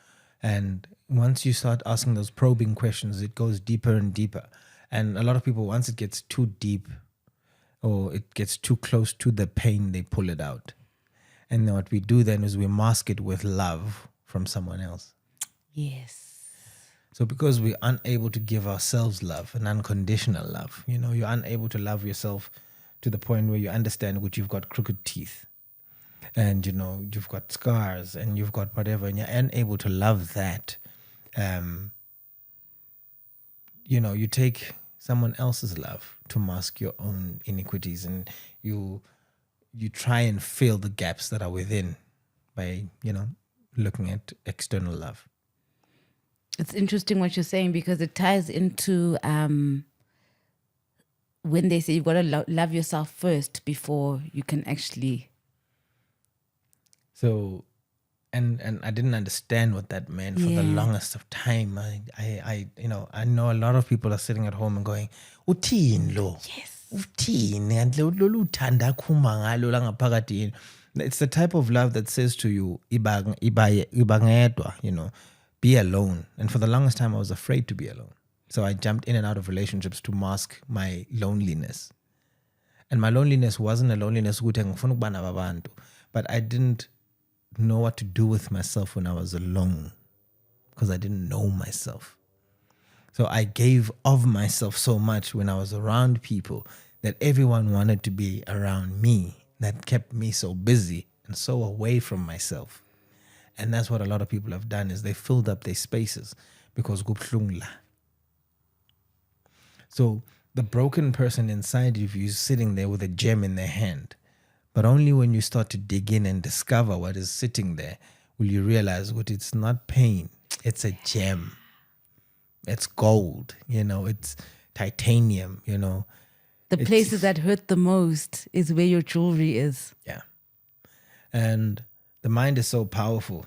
And once you start asking those probing questions, it goes deeper and deeper. And a lot of people, once it gets too deep or it gets too close to the pain, they pull it out. And then what we do then is we mask it with love from someone else. Yes. So because we're unable to give ourselves love, an unconditional love, you're unable to love yourself to the point where you understand that you've got crooked teeth and, you've got scars and you've got whatever, and you're unable to love that. You take someone else's love to mask your own iniquities, and you try and fill the gaps that are within by, looking at external love. It's interesting what you're saying because it ties into when they say you've got to love yourself first before you can actually. So, and I didn't understand what that meant for the longest of time. I know a lot of people are sitting at home and going, "Uthini lo? Yes. Uthini and lo uthanda khuma ngalo la ngaphakathi yini?" It's the type of love that says to you, "Ibangedwa," be alone. And for the longest time, I was afraid to be alone. So I jumped in and out of relationships to mask my loneliness. And my loneliness wasn't a loneliness, but I didn't know what to do with myself when I was alone because I didn't know myself. So I gave of myself so much when I was around people that everyone wanted to be around me. That kept me so busy and so away from myself. And that's what a lot of people have done, is they filled up their spaces because kubhlungla. So the broken person inside of you is sitting there with a gem in their hand. But only when you start to dig in and discover what is sitting there will you realize what it's not pain, it's a gem. It's gold, it's titanium, The places that hurt the most is where your jewelry is. Yeah. And the mind is so powerful,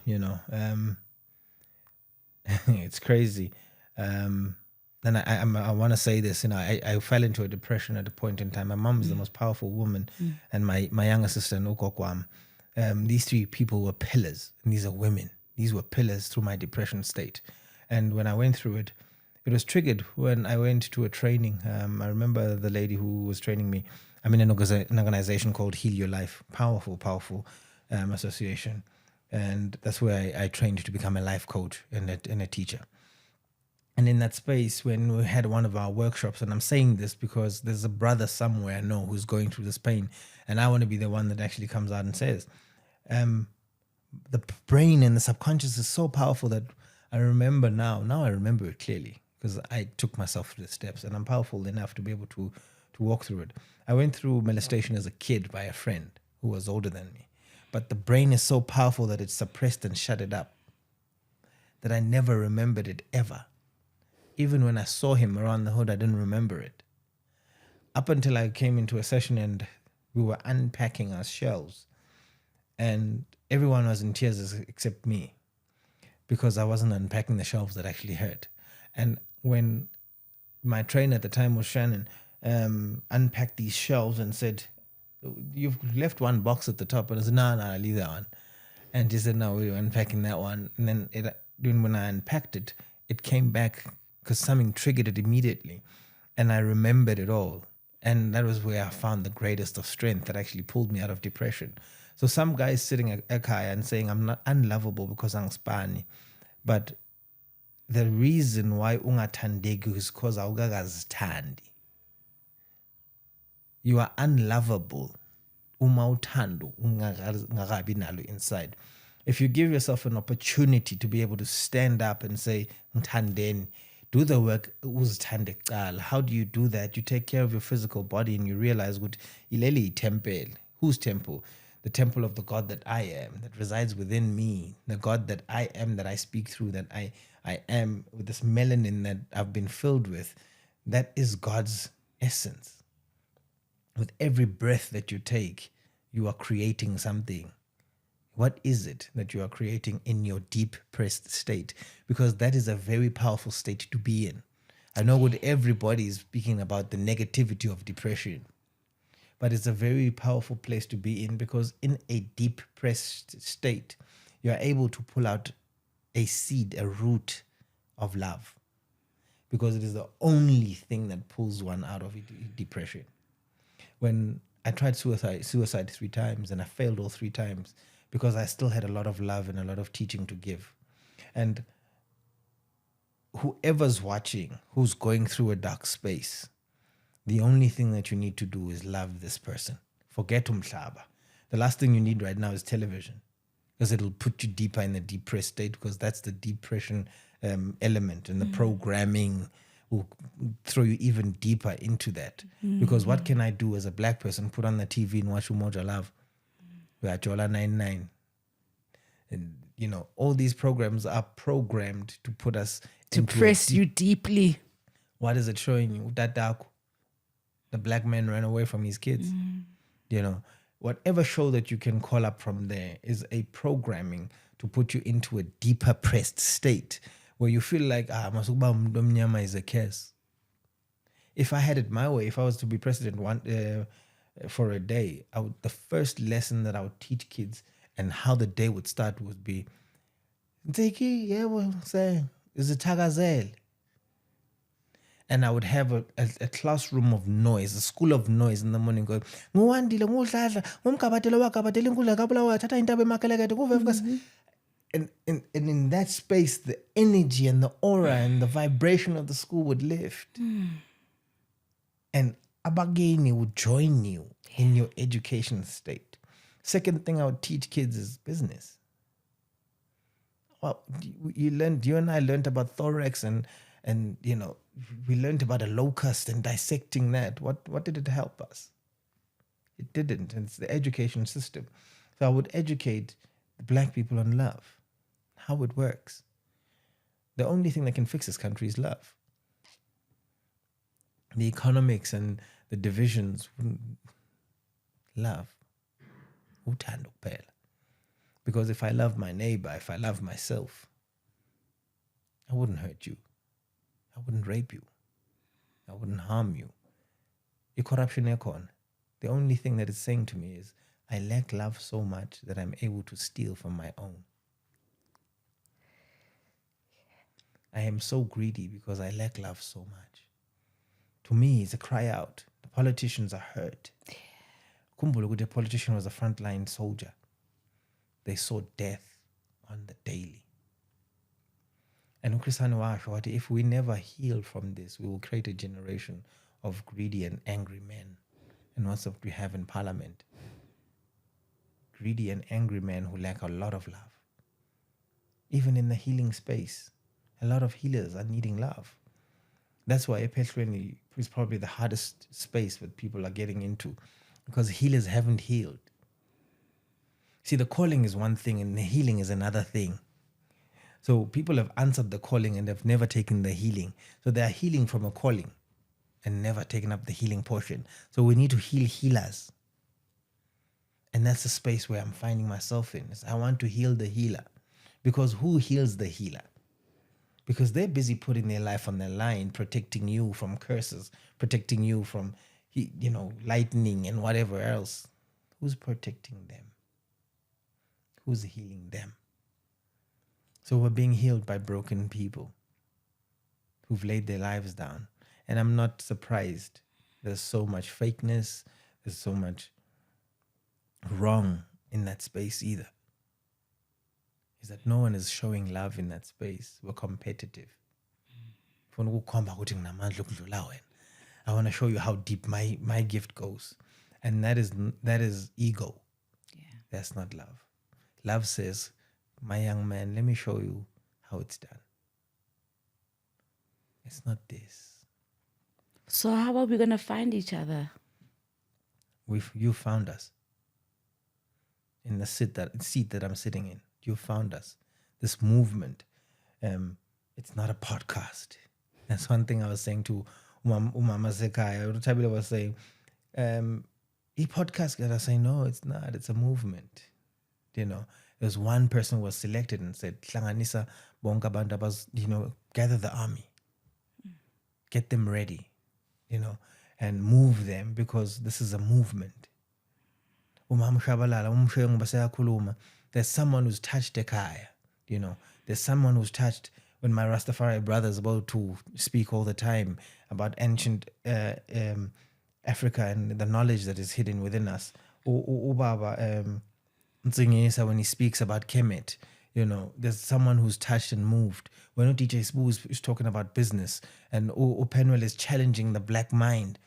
it's crazy. And I want to say this, I fell into a depression at a point in time. My mom is the most powerful woman, and my younger sister, Nokokwam. These three people were pillars, and these are women. These were pillars through my depression state. And when I went through it, it was triggered when I went to a training. I remember the lady who was training me. I'm in an organization called Heal Your Life. Powerful, powerful association. And that's where I trained to become a life coach and a teacher. And in that space, when we had one of our workshops, and I'm saying this because there's a brother somewhere I know who's going through this pain, and I want to be the one that actually comes out and says, the brain and the subconscious is so powerful that I remember now I remember it clearly because I took myself through the steps, and I'm powerful enough to be able to walk through it. I went through molestation as a kid by a friend who was older than me, but the brain is so powerful that it suppressed and shut it up that I never remembered it ever. Even when I saw him around the hood, I didn't remember it. Up until I came into a session and we were unpacking our shelves, and everyone was in tears except me because I wasn't unpacking the shelves that actually hurt. And when my trainer at the time was Shannon, unpacked these shelves and said, "You've left one box at the top." And I said, no, I'll leave that one. And he said, no, we were unpacking that one. And then when I unpacked it, it came back because something triggered it immediately. And I remembered it all. And that was where I found the greatest of strength that actually pulled me out of depression. So some guys sitting at Ekaya and saying, I'm not unlovable because I'm Spani. But the reason why ungathandeki is because awukakazithandi. You are unlovable uma uthando ungakabi nalo inside. If you give yourself an opportunity to be able to stand up and say, ngithandeni, do the work, uzithande kuqala. How do you do that? You take care of your physical body and you realize, ileli temple. Whose temple? The temple of the God that I am, that resides within me. The God that I am, that I speak through, that I am with this melanin that I've been filled with. That is God's essence. With every breath that you take, you are creating something. What is it that you are creating in your deep pressed state? Because that is a very powerful state to be in. I know what everybody is speaking about, the negativity of depression, but it's a very powerful place to be in because in a deep pressed state, you are able to pull out a seed, a root of love, because it is the only thing that pulls one out of depression. When I tried suicide 3 times and I failed all 3 times because I still had a lot of love and a lot of teaching to give. And whoever's watching, who's going through a dark space, the only thing that you need to do is love this person. Forget umhlaba. The last thing you need right now is television, because it'll put you deeper in the depressed state, because that's the depression element, and the programming will throw you even deeper into that. Because what can I do as a black person? Put on the TV and watch Umoja Love. We're at Jola 99. And, you know, all these programs are programmed to put us to press you deeply. What is it showing you? That dark, the black man ran away from his kids. You know, whatever show that you can call up from there is a programming to put you into a deeper pressed state where you feel like, Masuba Mdomnyama is a curse. If I had it my way, if I was to be president for a day, the first lesson that I would teach kids and how the day would start would be, Ntsiki, yeah, well, say, is it Tagazel? And I would have a classroom of noise, a school of noise in the morning going, Mgabadelilink, and in that space, the energy and the aura and the vibration of the school would lift. And abageni would join you in your education state. Second thing I would teach kids is business. Well, you and I learned about thorax and we learned about a locust and dissecting that. What did it help us? It didn't. And it's the education system. So I would educate the black people on love, how it works. The only thing that can fix this country is love. The economics and the divisions, love. Uthando kuphela. Because if I love my neighbor, if I love myself, I wouldn't hurt you. I wouldn't rape you. I wouldn't harm you. The corruption ekon. The only thing that it's saying to me is, I lack love so much that I'm able to steal from my own. I am so greedy because I lack love so much. To me, it's a cry out. The politicians are hurt. Kumbulo, the politician was a frontline soldier. They saw death on the daily. And if we never heal from this, we will create a generation of greedy and angry men. And what's what we have in parliament? Greedy and angry men who lack a lot of love. Even in the healing space, a lot of healers are needing love. That's why EP14 is probably the hardest space that people are getting into, because healers haven't healed. See, the calling is one thing and the healing is another thing. So people have answered the calling and they've never taken the healing. So they are healing from a calling and never taken up the healing portion. So we need to heal healers. And that's the space where I'm finding myself in. I want to heal the healer. Because who heals the healer? Because they're busy putting their life on the line, protecting you from curses, protecting you from, lightning and whatever else. Who's protecting them? Who's healing them? So we're being healed by broken people who've laid their lives down. And I'm not surprised. There's so much fakeness. There's so much wrong in that space either. Is that no one is showing love in that space. We're competitive. I want to show you how deep my gift goes. And that is ego. Yeah. That's not love. Love says, my young man, let me show you how it's done. It's not this. So how are we going to find each other? You found us. In the seat that I'm sitting in. You found us. This movement. It's not a podcast. That's one thing I was saying to Umama Sekaya. Tabila was saying, podcast, I was saying, no, it's not. It's a movement. There's one person who was selected and said, Hlanganisa bonke abantu abaz, gather the army. Get them ready, and move them, because this is a movement. There's someone who's touched Ekaya, There's someone who's touched, when my Rastafari brothers about to speak all the time about ancient Africa and the knowledge that is hidden within us. Ubaba Ntsiki, when he speaks about Kemet, there's someone who's touched and moved. When DJ Spoo is talking about business, and Penwell is challenging the black mind,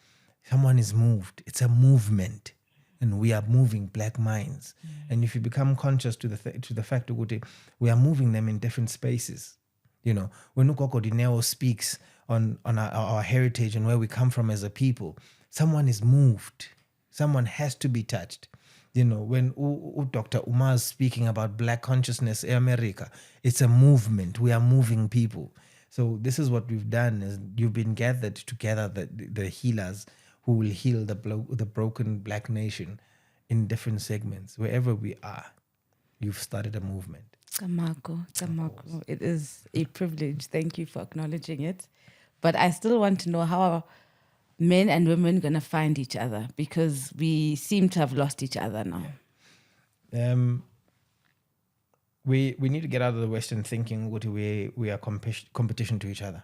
someone is moved. It's a movement, and we are moving black minds. And if you become conscious to the fact that we are moving them in different spaces, when Ukoko Dineo speaks on our heritage and where we come from as a people, someone is moved. Someone has to be touched. When Dr. Umar is speaking about black consciousness in America, it's a movement. We are moving people. So this is what we've done, is you've been gathered together, the healers who will heal the broken black nation in different segments. Wherever we are, you've started a movement. Tamako. It is a privilege. Thank you for acknowledging it. But I still want to know, how are men and women going to find each other? Because we seem to have lost each other now. We need to get out of the Western thinking what we are competition to each other.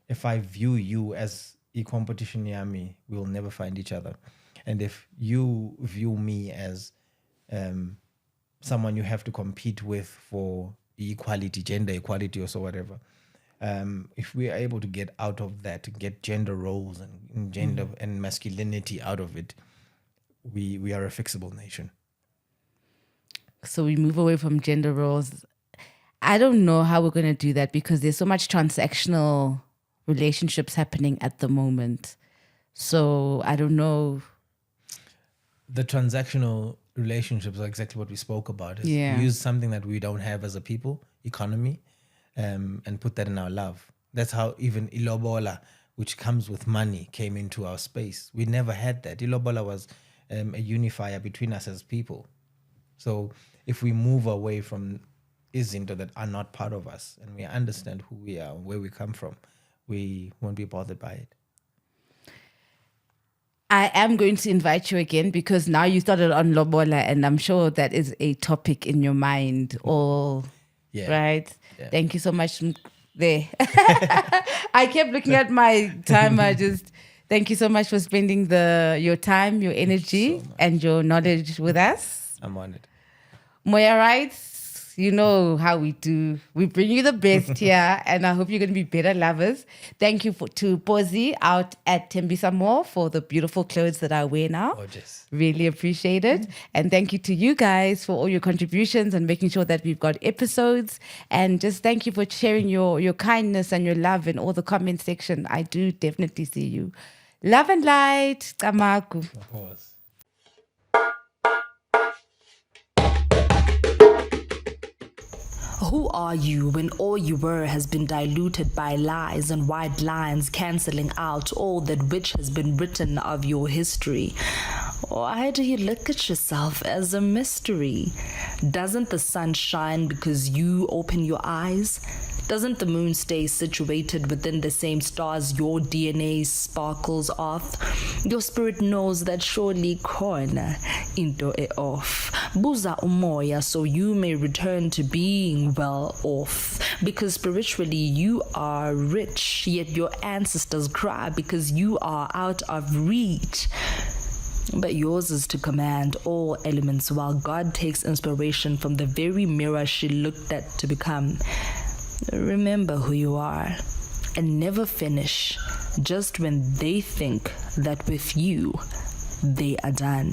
If I view you as a competition near me, we will never find each other. And if you view me as someone you have to compete with for equality, gender equality or so whatever. If we are able to get out of that, get gender roles and gender and masculinity out of it, we are a fixable nation. So we move away from gender roles. I don't know how we're going to do that because there's so much transactional relationships happening at the moment. So I don't know. The transactional relationships are exactly what we spoke about. We use something that we don't have as a people, economy, and put that in our love. That's how even ilobola, which comes with money, came into our space. We never had that. Ilobola was a unifier between us as people. So if we move away from izinto that are not part of us and we understand who we are, where we come from, we won't be bothered by it. I am going to invite you again because now you started on lobola and I'm sure that is a topic in your mind right? Yeah. Thank you so much. There. I kept looking at my timer. Thank you so much for spending your time, your energy, and your knowledge with us. I'm on it. Moya writes, you know how we do. We bring you the best here, and I hope you're going to be better lovers. Thank you to Pozi out at Tembisa Mall for the beautiful clothes that I wear now. Gorgeous. Really appreciate it. And thank you to you guys for all your contributions and making sure that we've got episodes. And just thank you for sharing your kindness and your love in all the comment section. I do definitely see you. Love and light. Kamaku. Of course. Who are you when all you were has been diluted by lies and white lines cancelling out all that which has been written of your history? Why do you look at yourself as a mystery? Doesn't the sun shine because you open your eyes? Doesn't the moon stay situated within the same stars your DNA sparkles off? Your spirit knows that surely corner into it off. Buza umoya so you may return to being well off. Because spiritually you are rich, yet your ancestors cry because you are out of reach. But yours is to command all elements while God takes inspiration from the very mirror she looked at to become. Remember who you are and never finish just when they think that with you they are done.